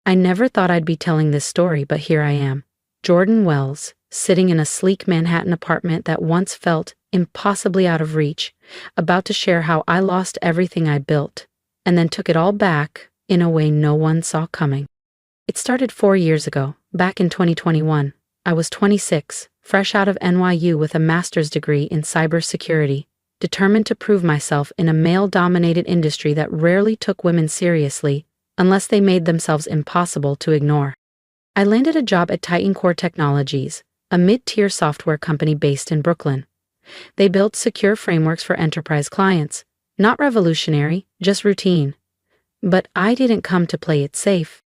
I never thought I'd be telling this story, but here I am. Jordan Wells, sitting in a sleek Manhattan apartment that once felt impossibly out of reach, about to share how I lost everything I built, and then took it all back in a way no one saw coming. It started 4 years ago, back in 2021. I was 26, fresh out of NYU with a master's degree in cybersecurity, determined to prove myself in a male-dominated industry that rarely took women seriously unless they made themselves impossible to ignore. I landed a job at Titan Core Technologies, a mid-tier software company based in Brooklyn. They built secure frameworks for enterprise clients, not revolutionary, just routine. But I didn't come to play it safe.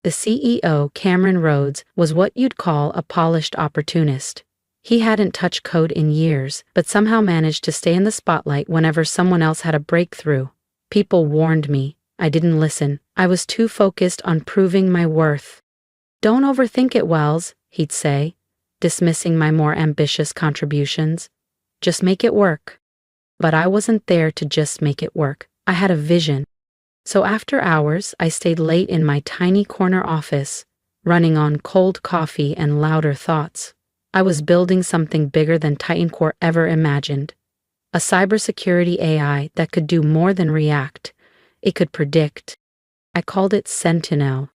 The CEO, Cameron Rhodes, was what you'd call a polished opportunist. He hadn't touched code in years, but somehow managed to stay in the spotlight whenever someone else had a breakthrough. People warned me. I didn't listen. I was too focused on proving my worth. "Don't overthink it, Wells," he'd say, dismissing my more ambitious contributions. "Just make it work." But I wasn't there to just make it work. I had a vision. So after hours, I stayed late in my tiny corner office, running on cold coffee and louder thoughts. I was building something bigger than Titan Core ever imagined. A cybersecurity AI that could do more than react. It could predict. I called it Sentinel.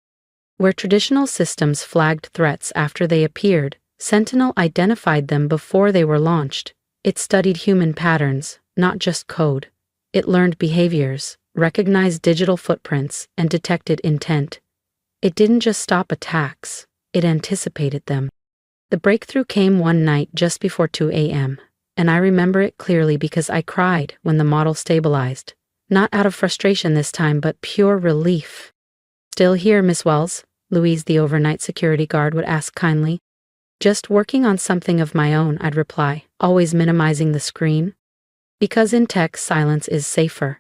Where traditional systems flagged threats after they appeared, Sentinel identified them before they were launched. It studied human patterns, not just code. It learned behaviors, recognized digital footprints, and detected intent. It didn't just stop attacks, it anticipated them. The breakthrough came one night just before 2 a.m., and I remember it clearly because I cried when the model stabilized. Not out of frustration this time, but pure relief. "Still here, Miss Wells?" Louise, the overnight security guard, would ask kindly. "Just working on something of my own," I'd reply, always minimizing the screen. Because in tech, silence is safer.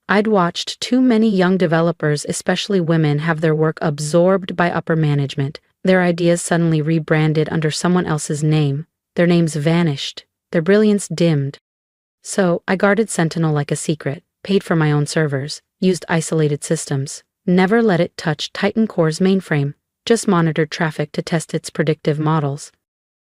I'd watched too many young developers, especially women, have their work absorbed by upper management, their ideas suddenly rebranded under someone else's name, their names vanished, their brilliance dimmed. So I guarded Sentinel like a secret, paid for my own servers, used isolated systems, never let it touch Titan Core's mainframe, just monitored traffic to test its predictive models.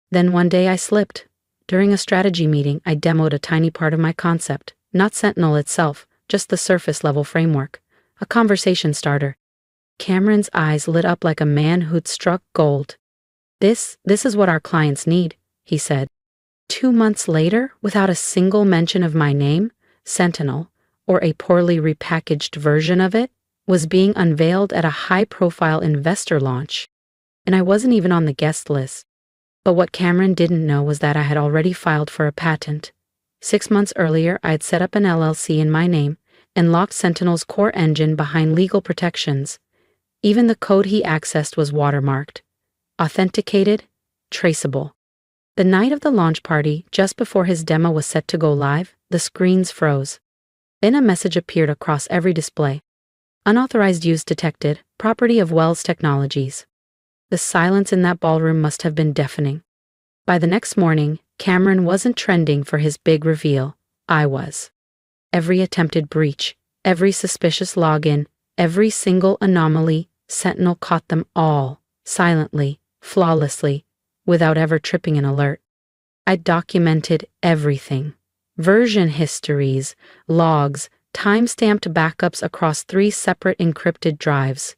Then one day I slipped. During a strategy meeting, I demoed a tiny part of my concept, not Sentinel itself, just the surface-level framework, a conversation starter. Cameron's eyes lit up like a man who'd struck gold. This is what our clients need," he said. 2 months later, without a single mention of my name, Sentinel, or a poorly repackaged version of it, was being unveiled at a high-profile investor launch. And I wasn't even on the guest list. But what Cameron didn't know was that I had already filed for a patent. 6 months earlier, I had set up an LLC in my name and locked Sentinel's core engine behind legal protections. Even the code he accessed was watermarked, authenticated, traceable. The night of the launch party, just before his demo was set to go live, the screens froze. Then a message appeared across every display. "Unauthorized use detected, property of Wells Technologies." The silence in that ballroom must have been deafening. By the next morning, Cameron wasn't trending for his big reveal. I was. Every attempted breach, every suspicious login, every single anomaly, Sentinel caught them all, silently, flawlessly, without ever tripping an alert. I documented everything. Version histories, logs, time-stamped backups across 3 separate encrypted drives.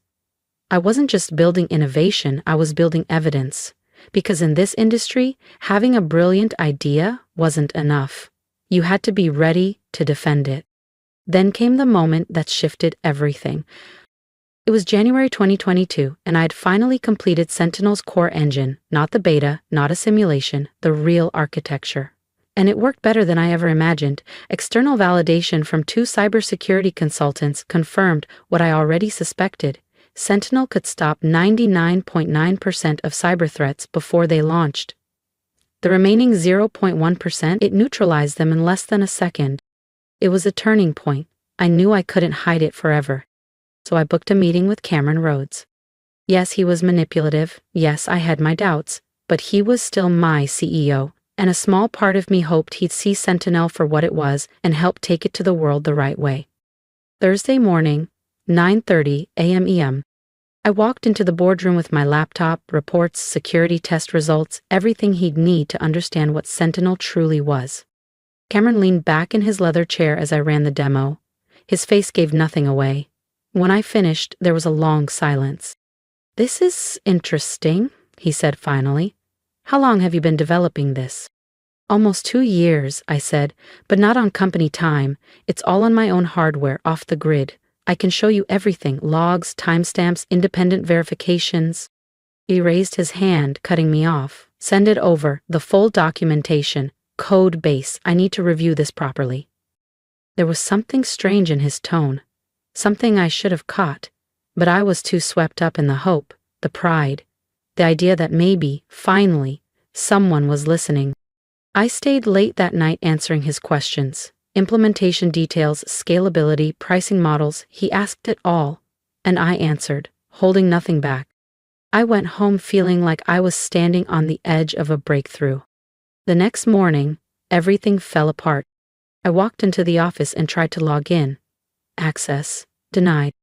I wasn't just building innovation, I was building evidence. Because in this industry, having a brilliant idea wasn't enough. You had to be ready to defend it. Then came the moment that shifted everything. It was January 2022, and I had finally completed Sentinel's core engine, not the beta, not a simulation, the real architecture. And it worked better than I ever imagined. External validation from 2 cybersecurity consultants confirmed what I already suspected. Sentinel could stop 99.9% of cyber threats before they launched. The remaining 0.1%, it neutralized them in less than a second. It was a turning point. I knew I couldn't hide it forever. So I booked a meeting with Cameron Rhodes. Yes, he was manipulative. Yes, I had my doubts. But he was still my CEO, and a small part of me hoped he'd see Sentinel for what it was and help take it to the world the right way. Thursday morning, 9:30 a.m. EM. I walked into the boardroom with my laptop, reports, security test results, everything he'd need to understand what Sentinel truly was. Cameron leaned back in his leather chair as I ran the demo. His face gave nothing away. When I finished, there was a long silence. "This is interesting," he said finally. "How long have you been developing this?" "Almost 2 years," I said, "but not on company time. It's all on my own hardware, off the grid. I can show you everything, logs, timestamps, independent verifications." He raised his hand, cutting me off. "Send it over, the full documentation, code base. I need to review this properly." There was something strange in his tone, something I should have caught, but I was too swept up in the hope, the pride, the idea that maybe, finally, someone was listening. I stayed late that night answering his questions. Implementation details, scalability, pricing models, he asked it all, and I answered, holding nothing back. I went home feeling like I was standing on the edge of a breakthrough. The next morning, everything fell apart. I walked into the office and tried to log in. Access denied.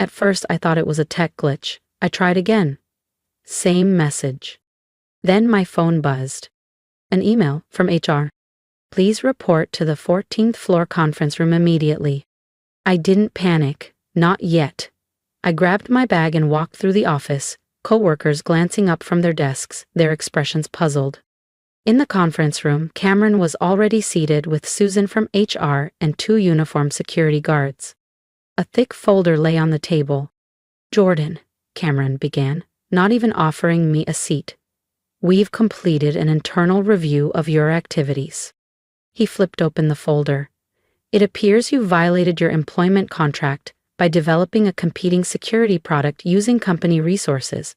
At first I thought it was a tech glitch. I tried again. Same message. Then my phone buzzed. An email from HR. "Please report to the 14th floor conference room immediately." I didn't panic, not yet. I grabbed my bag and walked through the office, coworkers glancing up from their desks, their expressions puzzled. In the conference room, Cameron was already seated with Susan from HR and 2 uniformed security guards. A thick folder lay on the table. "Jordan," Cameron began, not even offering me a seat. "We've completed an internal review of your activities." He flipped open the folder. "It appears you violated your employment contract by developing a competing security product using company resources."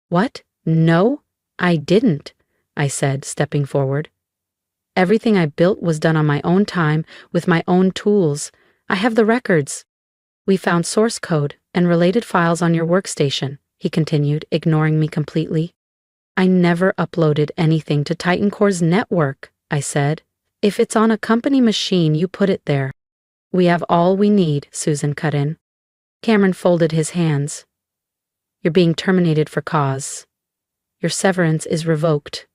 "What? No, I didn't," I said, stepping forward. "Everything I built was done on my own time, with my own tools. I have the records." "We found source code and related files on your workstation," he continued, ignoring me completely. "I never uploaded anything to Titan Core's network," I said. "If it's on a company machine, you put it there." "We have all we need," Susan cut in. Cameron folded his hands. "You're being terminated for cause. Your severance is revoked.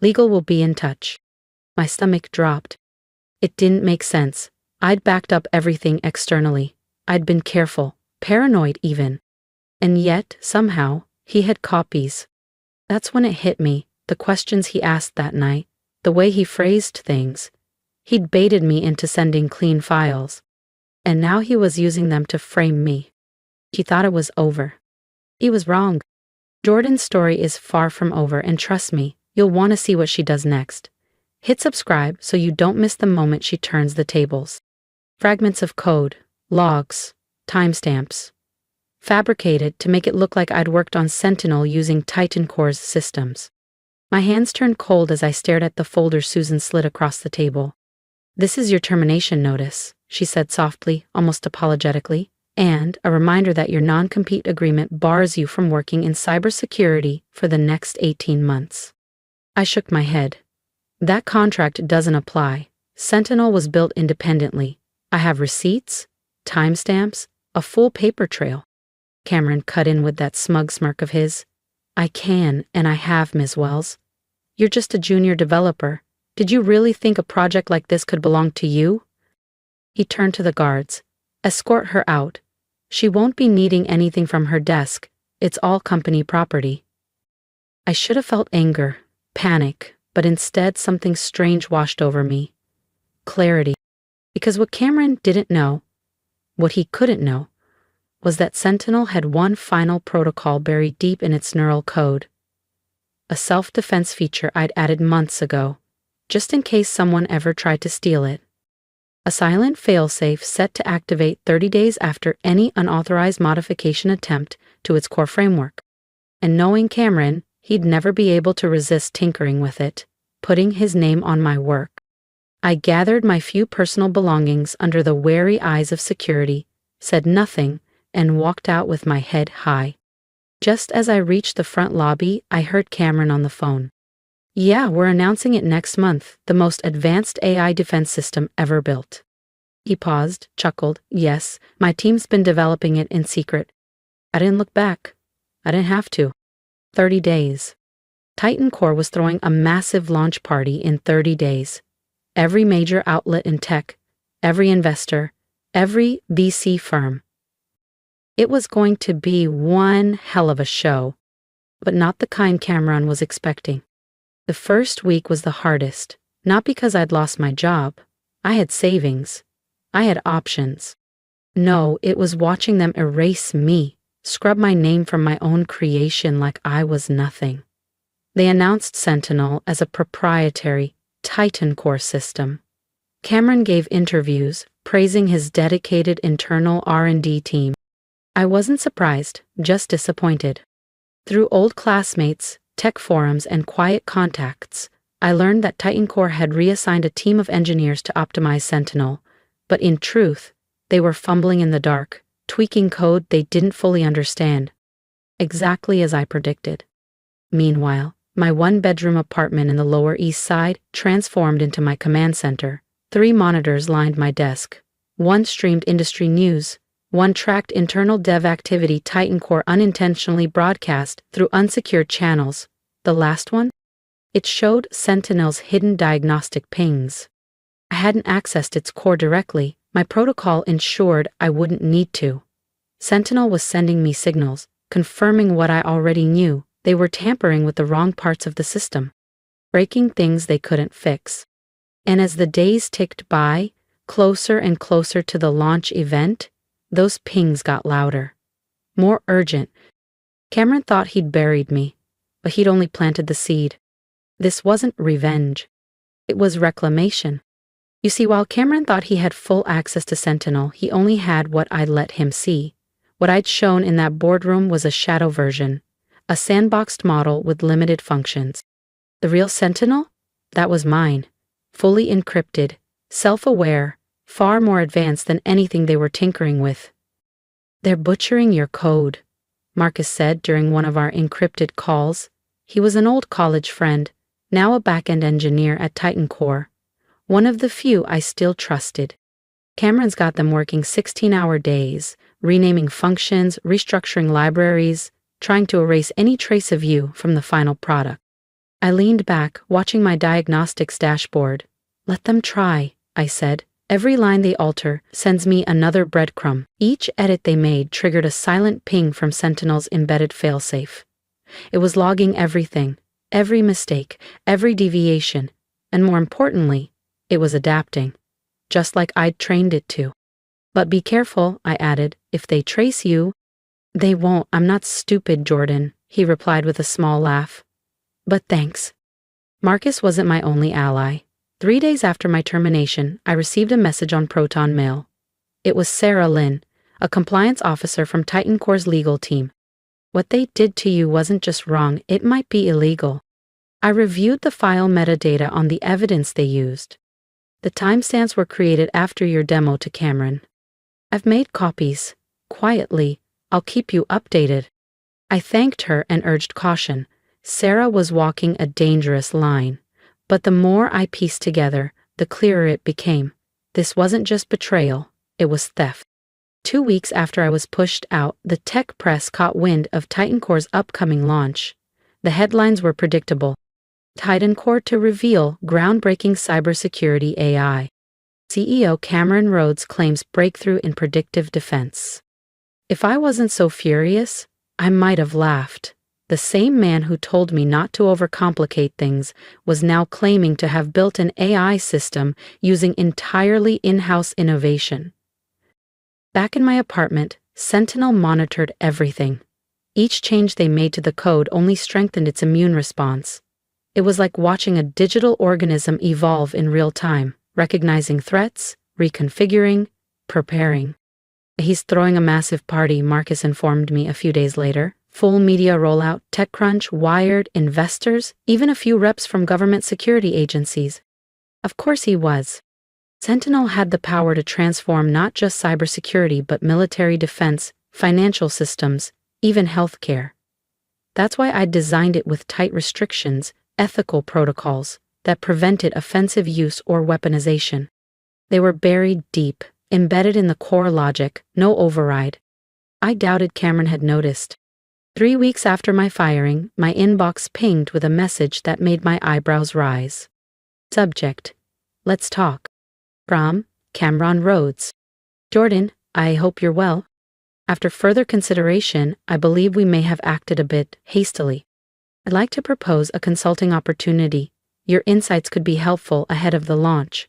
Legal will be in touch." My stomach dropped. It didn't make sense. I'd backed up everything externally. I'd been careful, paranoid even. And yet, somehow, he had copies. That's when it hit me, the questions he asked that night, the way he phrased things. He'd baited me into sending clean files. And now he was using them to frame me. He thought it was over. He was wrong. Jordan's story is far from over, and trust me, you'll want to see what she does next. Hit subscribe so you don't miss the moment she turns the tables. Fragments of code, logs, timestamps. Fabricated to make it look like I'd worked on Sentinel using Titan Core's systems. My hands turned cold as I stared at the folder Susan slid across the table. "This is your termination notice," she said softly, almost apologetically, "and a reminder that your non-compete agreement bars you from working in cybersecurity for the next 18 months. I shook my head. "That contract doesn't apply. Sentinel was built independently. I have receipts, timestamps, a full paper trail." Cameron cut in with that smug smirk of his. "I can, and I have, Ms. Wells. You're just a junior developer. Did you really think a project like this could belong to you?" He turned to the guards. "Escort her out. She won't be needing anything from her desk. It's all company property." I should have felt anger, panic, but instead something strange washed over me. Clarity. Because what Cameron didn't know, what he couldn't know, was that Sentinel had one final protocol buried deep in its neural code. A self-defense feature I'd added months ago, just in case someone ever tried to steal it. A silent failsafe set to activate 30 days after any unauthorized modification attempt to its core framework. And knowing Cameron, he'd never be able to resist tinkering with it, putting his name on my work. I gathered my few personal belongings under the wary eyes of security, said nothing, and walked out with my head high. Just as I reached the front lobby, I heard Cameron on the phone. "Yeah, we're announcing it next month, the most advanced AI defense system ever built." He paused, chuckled. "Yes, my team's been developing it in secret." I didn't look back. I didn't have to. 30 days. Titan Core was throwing a massive launch party in 30 days. Every major outlet in tech, every investor, every VC firm. It was going to be one hell of a show, but not the kind Cameron was expecting. The first week was the hardest, not because I'd lost my job. I had savings. I had options. No, it was watching them erase me, scrub my name from my own creation like I was nothing. They announced Sentinel as a proprietary Titan Core system. Cameron gave interviews praising his dedicated internal R&D team. I wasn't surprised, just disappointed. Through old classmates, tech forums, and quiet contacts, I learned that Titan Core had reassigned a team of engineers to optimize Sentinel, but in truth, they were fumbling in the dark, tweaking code they didn't fully understand. Exactly as I predicted. Meanwhile, my one-bedroom apartment in the Lower East Side transformed into my command center. 3 monitors lined my desk. One streamed industry news. One tracked internal dev activity Titan Core unintentionally broadcast through unsecured channels. The last one? It showed Sentinel's hidden diagnostic pings. I hadn't accessed its core directly. My protocol ensured I wouldn't need to. Sentinel was sending me signals, confirming what I already knew. They were tampering with the wrong parts of the system, breaking things they couldn't fix. And as the days ticked by, closer and closer to the launch event, those pings got louder, more urgent. Cameron thought he'd buried me, but he'd only planted the seed. This wasn't revenge. It was reclamation. You see, while Cameron thought he had full access to Sentinel, he only had what I'd let him see. What I'd shown in that boardroom was a shadow version, a sandboxed model with limited functions. The real Sentinel? That was mine. Fully encrypted, self-aware, far more advanced than anything they were tinkering with. "They're butchering your code," Marcus said during one of our encrypted calls. He was an old college friend, now a back-end engineer at Titan Core, one of the few I still trusted. Cameron's got them working 16-hour days, renaming functions, restructuring libraries, trying to erase any trace of you from the final product. I leaned back, watching my diagnostics dashboard. "Let them try," I said. "Every line they alter sends me another breadcrumb." Each edit they made triggered a silent ping from Sentinel's embedded failsafe. It was logging everything, every mistake, every deviation, and more importantly, it was adapting, just like I'd trained it to. "But be careful," I added. "If they trace you—" "They won't. I'm not stupid, Jordan," he replied with a small laugh. "But thanks." Marcus wasn't my only ally. 3 days after my termination, I received a message on Proton Mail. It was Sarah Lynn, a compliance officer from Titan Core's legal team. "What they did to you wasn't just wrong, it might be illegal. I reviewed the file metadata on the evidence they used. The timestamps were created after your demo to Cameron. I've made copies. Quietly, I'll keep you updated." I thanked her and urged caution. Sarah was walking a dangerous line. But the more I pieced together, the clearer it became. This wasn't just betrayal, it was theft. 2 weeks after I was pushed out, the tech press caught wind of Titan Core's upcoming launch. The headlines were predictable. Titan Core to reveal groundbreaking cybersecurity AI. CEO Cameron Rhodes claims breakthrough in predictive defense. If I wasn't so furious, I might have laughed. The same man who told me not to overcomplicate things was now claiming to have built an AI system using entirely in-house innovation. Back in my apartment, Sentinel monitored everything. Each change they made to the code only strengthened its immune response. It was like watching a digital organism evolve in real time, recognizing threats, reconfiguring, preparing. "He's throwing a massive party," Marcus informed me a few days later. "Full media rollout, TechCrunch, Wired, investors, even a few reps from government security agencies." Of course he was. Sentinel had the power to transform not just cybersecurity but military defense, financial systems, even healthcare. That's why I designed it with tight restrictions, ethical protocols that prevented offensive use or weaponization. They were buried deep, embedded in the core logic, no override. I doubted Cameron had noticed. 3 weeks after my firing, my inbox pinged with a message that made my eyebrows rise. Subject: Let's talk. From Cameron Rhodes. Jordan, I hope you're well. After further consideration, I believe we may have acted a bit hastily. I'd like to propose a consulting opportunity. Your insights could be helpful ahead of the launch.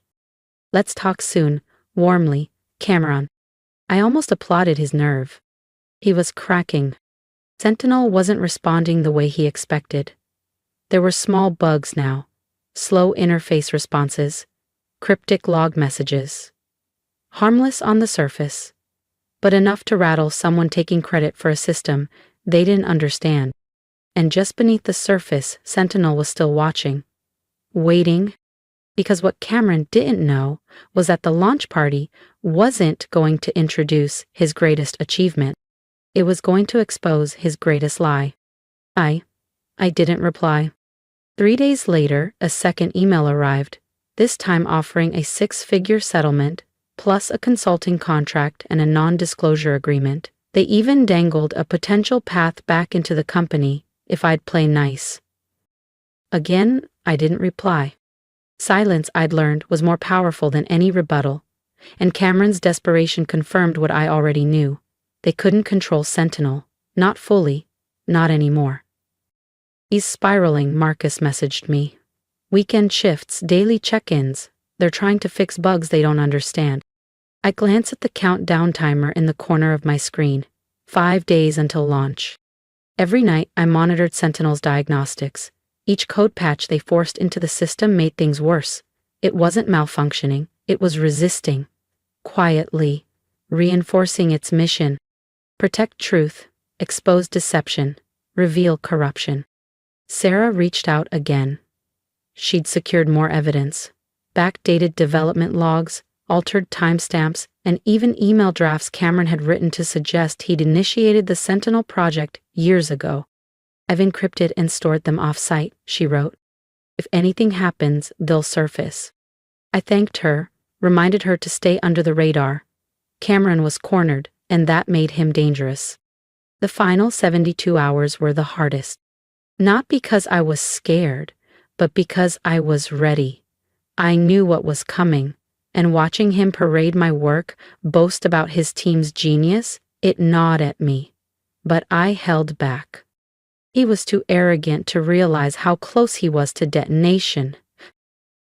Let's talk soon. Warmly, Cameron. I almost applauded his nerve. He was cracking. Sentinel wasn't responding the way he expected. There were small bugs now, slow interface responses, cryptic log messages. Harmless on the surface, but enough to rattle someone taking credit for a system they didn't understand. And just beneath the surface, Sentinel was still watching, waiting, because what Cameron didn't know was that the launch party wasn't going to introduce his greatest achievement. It was going to expose his greatest lie. I didn't reply. 3 days later, a second email arrived, this time offering a 6-figure settlement, plus a consulting contract and a non-disclosure agreement. They even dangled a potential path back into the company if I'd play nice. Again, I didn't reply. Silence, I'd learned, was more powerful than any rebuttal, and Cameron's desperation confirmed what I already knew. They couldn't control Sentinel, not fully, not anymore. He's spiraling, Marcus messaged me. Weekend shifts, daily check-ins. They're trying to fix bugs they don't understand. I glance at the countdown timer in the corner of my screen. 5 days until launch. Every night, I monitored Sentinel's diagnostics. Each code patch they forced into the system made things worse. It wasn't malfunctioning, it was resisting. Quietly, reinforcing its mission. Protect truth, expose deception, reveal corruption. Sarah reached out again. She'd secured more evidence. Backdated development logs, altered timestamps, and even email drafts Cameron had written to suggest he'd initiated the Sentinel project years ago. I've encrypted and stored them off-site, she wrote. If anything happens, they'll surface. I thanked her, reminded her to stay under the radar. Cameron was cornered, and that made him dangerous. The final 72 hours were the hardest. Not because I was scared, but because I was ready. I knew what was coming, and watching him parade my work, boast about his team's genius, it gnawed at me. But I held back. He was too arrogant to realize how close he was to detonation.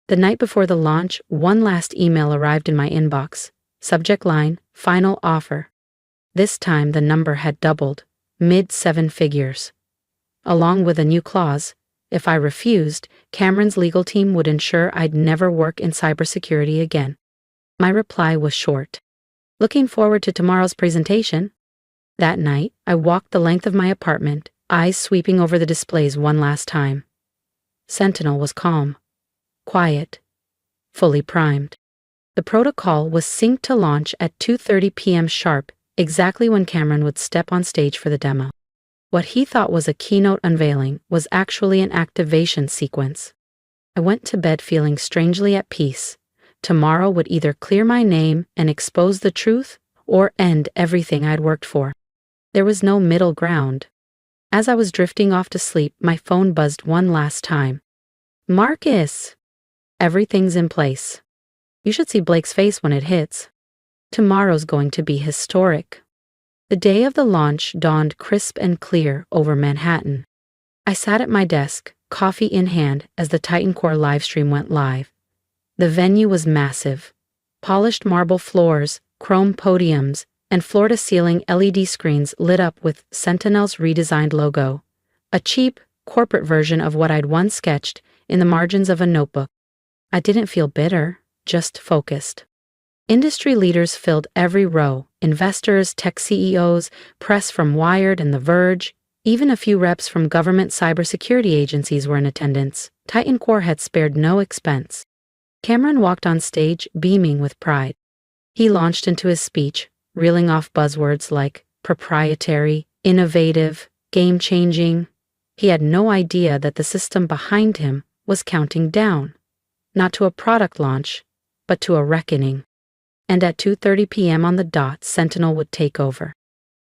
The night before the launch, one last email arrived in my inbox. Subject line, final offer. This time the number had doubled, mid-7 figures. Along with a new clause, if I refused, Cameron's legal team would ensure I'd never work in cybersecurity again. My reply was short. Looking forward to tomorrow's presentation. That night, I walked the length of my apartment, eyes sweeping over the displays one last time. Sentinel was calm, quiet, fully primed. The protocol was synced to launch at 2:30 p.m. sharp, exactly when Cameron would step on stage for the demo. What he thought was a keynote unveiling was actually an activation sequence. I went to bed feeling strangely at peace. Tomorrow would either clear my name and expose the truth, or end everything I'd worked for. There was no middle ground. As I was drifting off to sleep, my phone buzzed one last time. Marcus! Everything's in place. You should see Blake's face when it hits. Tomorrow's going to be historic. The day of the launch dawned crisp and clear over Manhattan. I sat at my desk, coffee in hand, as the Titan Core livestream went live. The venue was massive. Polished marble floors, chrome podiums, and floor-to-ceiling LED screens lit up with Sentinel's redesigned logo, a cheap, corporate version of what I'd once sketched in the margins of a notebook. I didn't feel bitter, just focused. Industry leaders filled every row, investors, tech CEOs, press from Wired and The Verge, even a few reps from government cybersecurity agencies were in attendance. Titan Core had spared no expense. Cameron walked on stage, beaming with pride. He launched into his speech, reeling off buzzwords like proprietary, innovative, game-changing. He had no idea that the system behind him was counting down, not to a product launch, but to a reckoning. And at 2:30 p.m. on the dot, Sentinel would take over.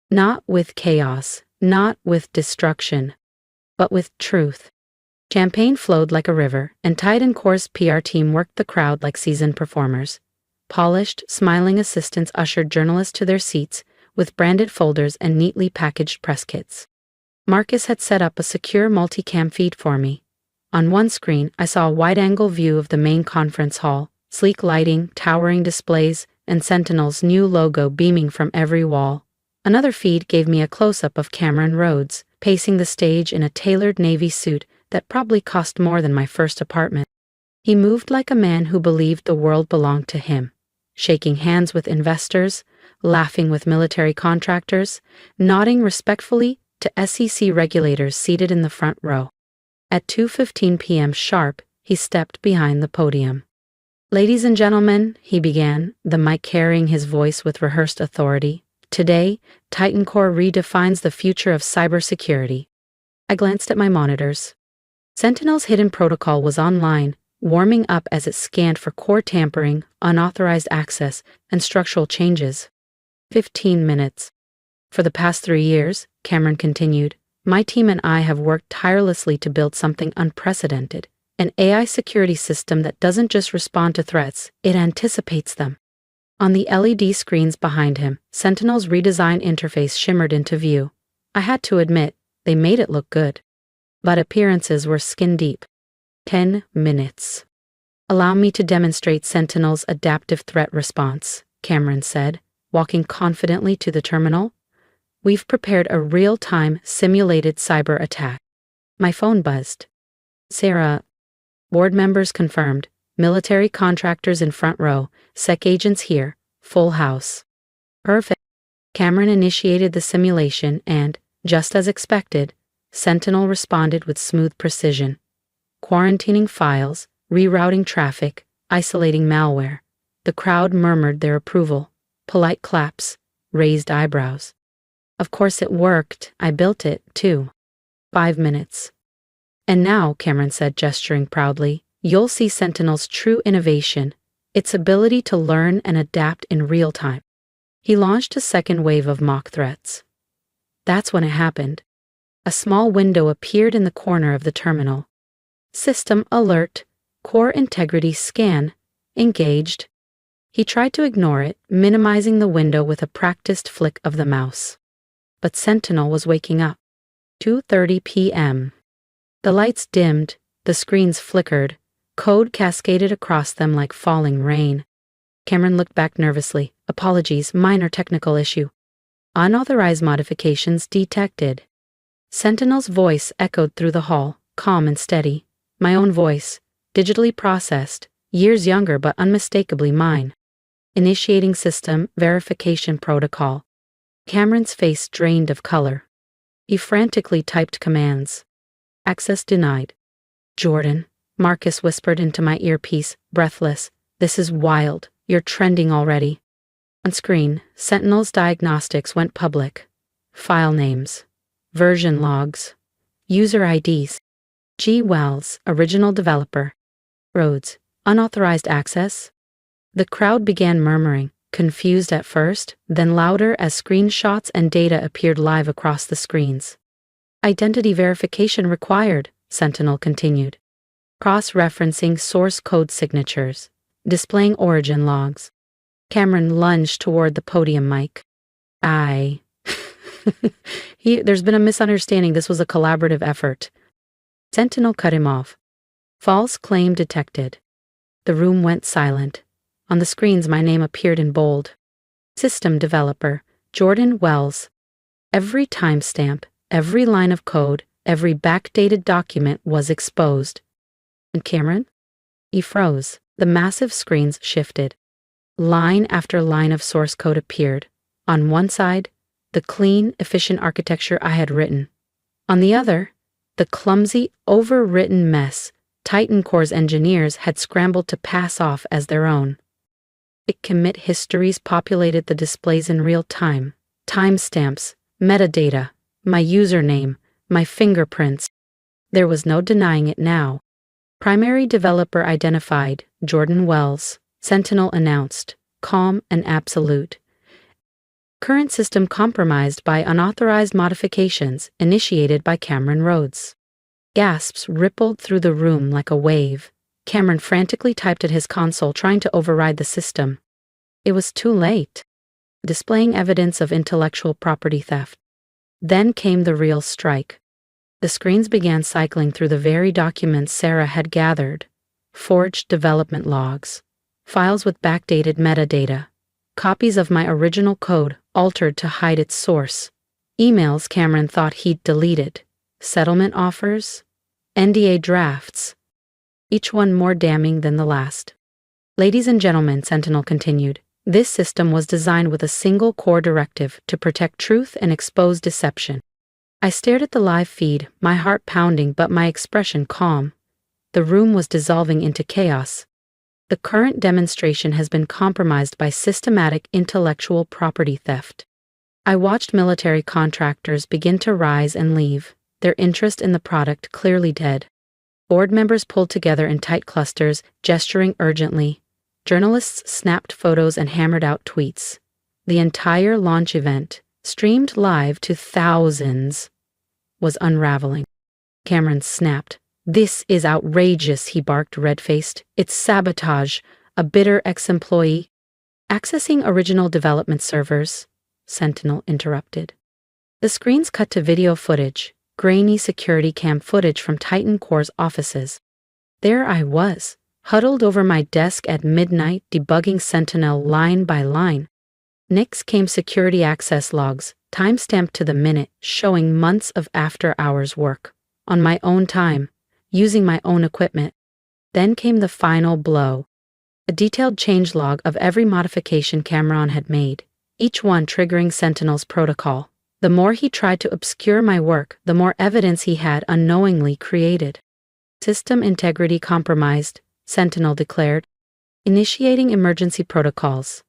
Not with chaos, Not with destruction, but with truth. Champagne flowed like a river, and Titan Core's PR team worked the crowd like seasoned performers. Polished, smiling assistants ushered journalists to their seats, with branded folders and neatly packaged press kits. Marcus had set up a secure multicam feed for me. On one screen, I saw a wide-angle view of the main conference hall, sleek lighting, towering displays, and Sentinel's new logo beaming from every wall. Another feed gave me a close-up of Cameron Rhodes, pacing the stage in a tailored navy suit that probably cost more than my first apartment. He moved like a man who believed the world belonged to him, shaking hands with investors, laughing with military contractors, nodding respectfully to SEC regulators seated in the front row. At 2:15 p.m. sharp, he stepped behind the podium. "Ladies and gentlemen," he began, the mic carrying his voice with rehearsed authority, "today, Titan Core redefines the future of cybersecurity." I glanced at my monitors. Sentinel's hidden protocol was online, warming up as it scanned for core tampering, unauthorized access, and structural changes. 15 minutes. "For the past 3 years," Cameron continued, "my team and I have worked tirelessly to build something unprecedented, an AI security system that doesn't just respond to threats, it anticipates them." On the LED screens behind him, Sentinel's redesigned interface shimmered into view. I had to admit, they made it look good. But appearances were skin-deep. 10 minutes. "Allow me to demonstrate Sentinel's adaptive threat response," Cameron said, walking confidently to the terminal. "We've prepared a real-time simulated cyber attack." My phone buzzed. "Sarah." Board members confirmed. "Military contractors in front row, SEC agents here, full house." "Perfect." Cameron initiated the simulation and, just as expected, Sentinel responded with smooth precision. Quarantining files, rerouting traffic, isolating malware. The crowd murmured their approval. Polite claps, raised eyebrows. "Of course it worked. I built it, too." 5 minutes. "And now," Cameron said, gesturing proudly, "you'll see Sentinel's true innovation, its ability to learn and adapt in real time." He launched a second wave of mock threats. That's when it happened. A small window appeared in the corner of the terminal. "System alert, core integrity scan, engaged." He tried to ignore it, minimizing the window with a practiced flick of the mouse. But Sentinel was waking up. 2:30 p.m. The lights dimmed, the screens flickered, code cascaded across them like falling rain. Cameron looked back nervously. "Apologies, minor technical issue." "Unauthorized modifications detected." Sentinel's voice echoed through the hall, calm and steady. My own voice, digitally processed, years younger but unmistakably mine. "Initiating system verification protocol." Cameron's face drained of color. He frantically typed commands. "Access denied." "Jordan," Marcus whispered into my earpiece, breathless, "this is wild. You're trending already." On screen, Sentinel's diagnostics went public. File names. Version logs. User IDs. G. Wells, original developer. Rhodes, unauthorized access. The crowd began murmuring, confused at first, then louder as screenshots and data appeared live across the screens. "Identity verification required," Sentinel continued. Cross-referencing source code signatures. Displaying origin logs. Cameron lunged toward the podium mic. There's been a misunderstanding. This was a collaborative effort." Sentinel cut him off. "False claim detected." The room went silent. On the screens my name appeared in bold. System developer, Jordan Wells. Every timestamp, every line of code, every backdated document was exposed. "And Cameron?" He froze. The massive screens shifted. Line after line of source code appeared. On one side, the clean, efficient architecture I had written. On the other, the clumsy, overwritten mess Titan Core's engineers had scrambled to pass off as their own. Commit histories populated the displays in real time. Timestamps, metadata, my username, my fingerprints. There was no denying it now. "Primary developer identified, Jordan Wells," Sentinel announced, calm and absolute. Current system compromised by unauthorized modifications initiated by Cameron Rhodes. Gasps rippled through the room like a wave. Cameron frantically typed at his console trying to override the system. It was too late. Displaying evidence of intellectual property theft. Then came the real strike. The screens began cycling through the very documents Sarah had gathered. Forged development logs. Files with backdated metadata. Copies of my original code altered to hide its source. Emails Cameron thought he'd deleted. Settlement offers. NDA drafts. Each one more damning than the last. Ladies and gentlemen, Sentinel continued, this system was designed with a single core directive to protect truth and expose deception. I stared at the live feed, my heart pounding but my expression calm. The room was dissolving into chaos. The current demonstration has been compromised by systematic intellectual property theft. I watched military contractors begin to rise and leave, their interest in the product clearly dead. Board members pulled together in tight clusters, gesturing urgently. Journalists snapped photos and hammered out tweets. The entire launch event, streamed live to thousands, was unraveling. Cameron snapped. This is outrageous, he barked red-faced. It's sabotage, a bitter ex-employee. Accessing original development servers, Sentinel interrupted. The screens cut to video footage, grainy security cam footage from Titan Core's offices. There I was, huddled over my desk at midnight debugging Sentinel line by line. Next came security access logs, timestamped to the minute, showing months of after-hours work. On my own time, using my own equipment. Then came the final blow. A detailed changelog of every modification Cameron had made, each one triggering Sentinel's protocol. The more he tried to obscure my work, the more evidence he had unknowingly created. System integrity compromised, Sentinel declared. Initiating emergency protocols.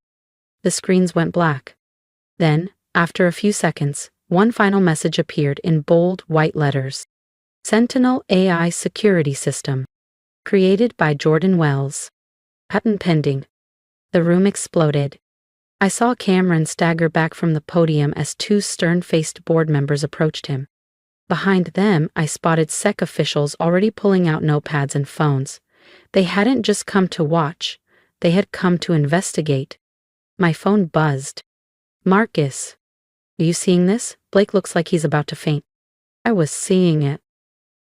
The screens went black. Then, after a few seconds, one final message appeared in bold white letters. Sentinel AI Security System. Created by Jordan Wells. Patent pending. The room exploded. I saw Cameron stagger back from the podium as two stern-faced board members approached him. Behind them, I spotted SEC officials already pulling out notepads and phones. They hadn't just come to watch, they had come to investigate. My phone buzzed. Marcus. Are you seeing this? Blake looks like he's about to faint. I was seeing it.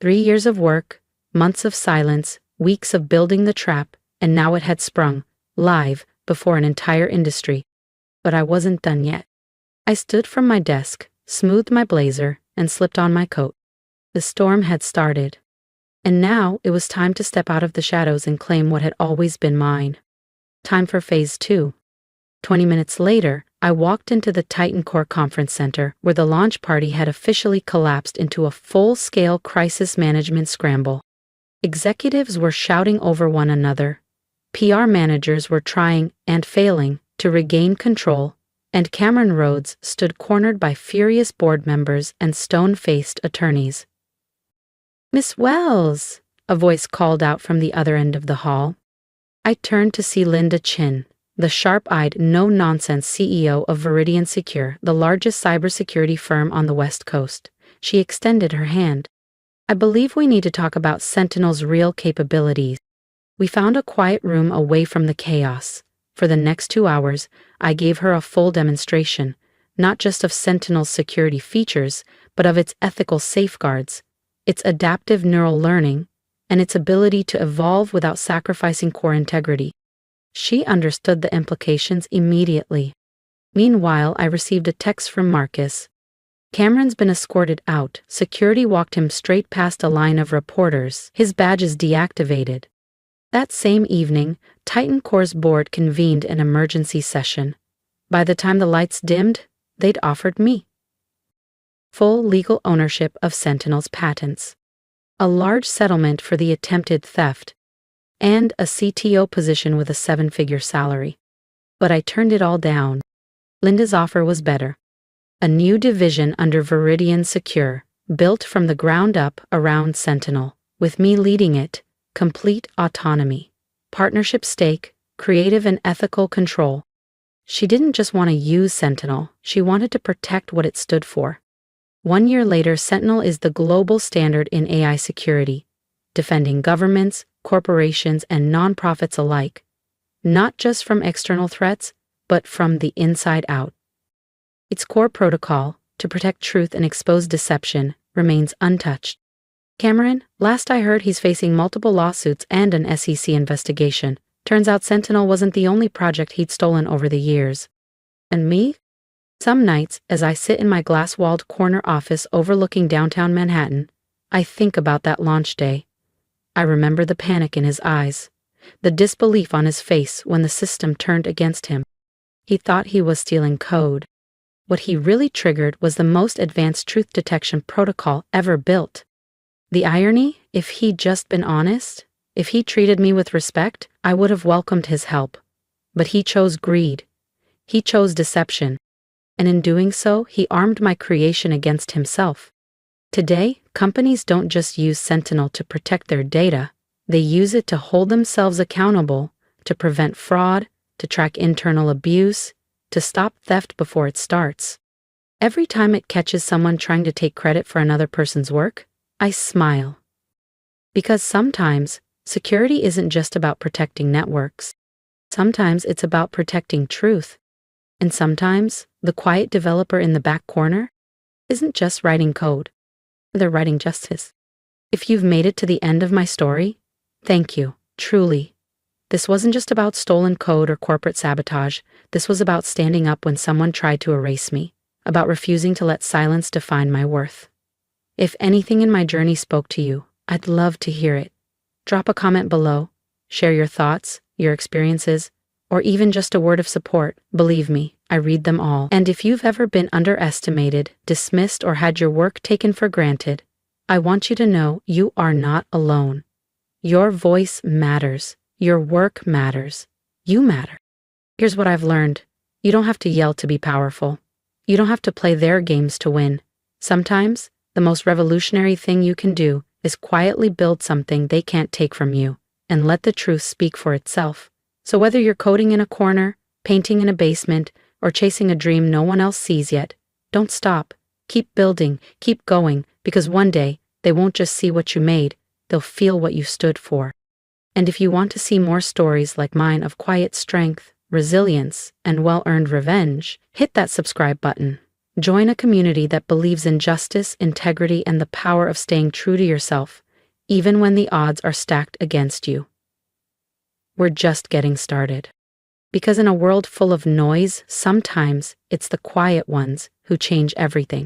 3 years of work, months of silence, weeks of building the trap, and now it had sprung, live, before an entire industry. But I wasn't done yet. I stood from my desk, smoothed my blazer, and slipped on my coat. The storm had started. And now it was time to step out of the shadows and claim what had always been mine. Time for Phase 2. 20 minutes later, I walked into the Titan Core Conference Center, where the launch party had officially collapsed into a full-scale crisis management scramble. Executives were shouting over one another. PR managers were trying, and failing, to regain control, and Cameron Rhodes stood cornered by furious board members and stone-faced attorneys. "Miss Wells," a voice called out from the other end of the hall. I turned to see Linda Chin, the sharp-eyed, no-nonsense CEO of Veridian Secure, the largest cybersecurity firm on the West Coast. She extended her hand. "I believe we need to talk about Sentinel's real capabilities." We found a quiet room away from the chaos. For the next 2 hours, I gave her a full demonstration, not just of Sentinel's security features, but of its ethical safeguards, its adaptive neural learning, and its ability to evolve without sacrificing core integrity. She understood the implications immediately. Meanwhile, I received a text from Marcus. "Cameron's been escorted out." Security walked him straight past a line of reporters, his badges deactivated. That same evening, Titan Core's board convened an emergency session. By the time the lights dimmed, they'd offered me full legal ownership of Sentinel's patents, a large settlement for the attempted theft, and a CTO position with a 7-figure salary. But I turned it all down. Linda's offer was better. A new division under Veridian Secure, built from the ground up around Sentinel, with me leading it, complete autonomy, partnership stake, creative and ethical control. She didn't just want to use Sentinel, she wanted to protect what it stood for. 1 year later, Sentinel is the global standard in AI security, defending governments, corporations, and nonprofits alike, not just from external threats, but from the inside out. Its core protocol, to protect truth and expose deception, remains untouched. Cameron, last I heard, he's facing multiple lawsuits and an SEC investigation. Turns out Sentinel wasn't the only project he'd stolen over the years. And me? Some nights, as I sit in my glass-walled corner office overlooking downtown Manhattan, I think about that launch day. I remember the panic in his eyes, the disbelief on his face when the system turned against him. He thought he was stealing code. What he really triggered was the most advanced truth detection protocol ever built. The irony, if he'd just been honest, if he treated me with respect, I would have welcomed his help. But he chose greed. He chose deception. And in doing so, he armed my creation against himself. Today, companies don't just use Sentinel to protect their data. They use it to hold themselves accountable, to prevent fraud, to track internal abuse, to stop theft before it starts. Every time it catches someone trying to take credit for another person's work, I smile. Because sometimes, security isn't just about protecting networks. Sometimes it's about protecting truth. And sometimes, the quiet developer in the back corner isn't just writing code. They're writing justice. If you've made it to the end of my story, thank you, truly. This wasn't just about stolen code or corporate sabotage. This was about standing up when someone tried to erase me, about refusing to let silence define my worth. If anything in my journey spoke to you, I'd love to hear it. Drop a comment below, share your thoughts, your experiences, or even just a word of support. Believe me, I read them all. And if you've ever been underestimated, dismissed, or had your work taken for granted, I want you to know you are not alone. Your voice matters. Your work matters. You matter. Here's what I've learned. You don't have to yell to be powerful. You don't have to play their games to win. Sometimes, the most revolutionary thing you can do is quietly build something they can't take from you, and let the truth speak for itself. So whether you're coding in a corner, painting in a basement, or chasing a dream no one else sees yet, don't stop. Keep building, keep going, because one day, they won't just see what you made, they'll feel what you stood for. And if you want to see more stories like mine of quiet strength, resilience, and well-earned revenge, hit that subscribe button. Join a community that believes in justice, integrity, and the power of staying true to yourself, even when the odds are stacked against you. We're just getting started. Because in a world full of noise, sometimes it's the quiet ones who change everything.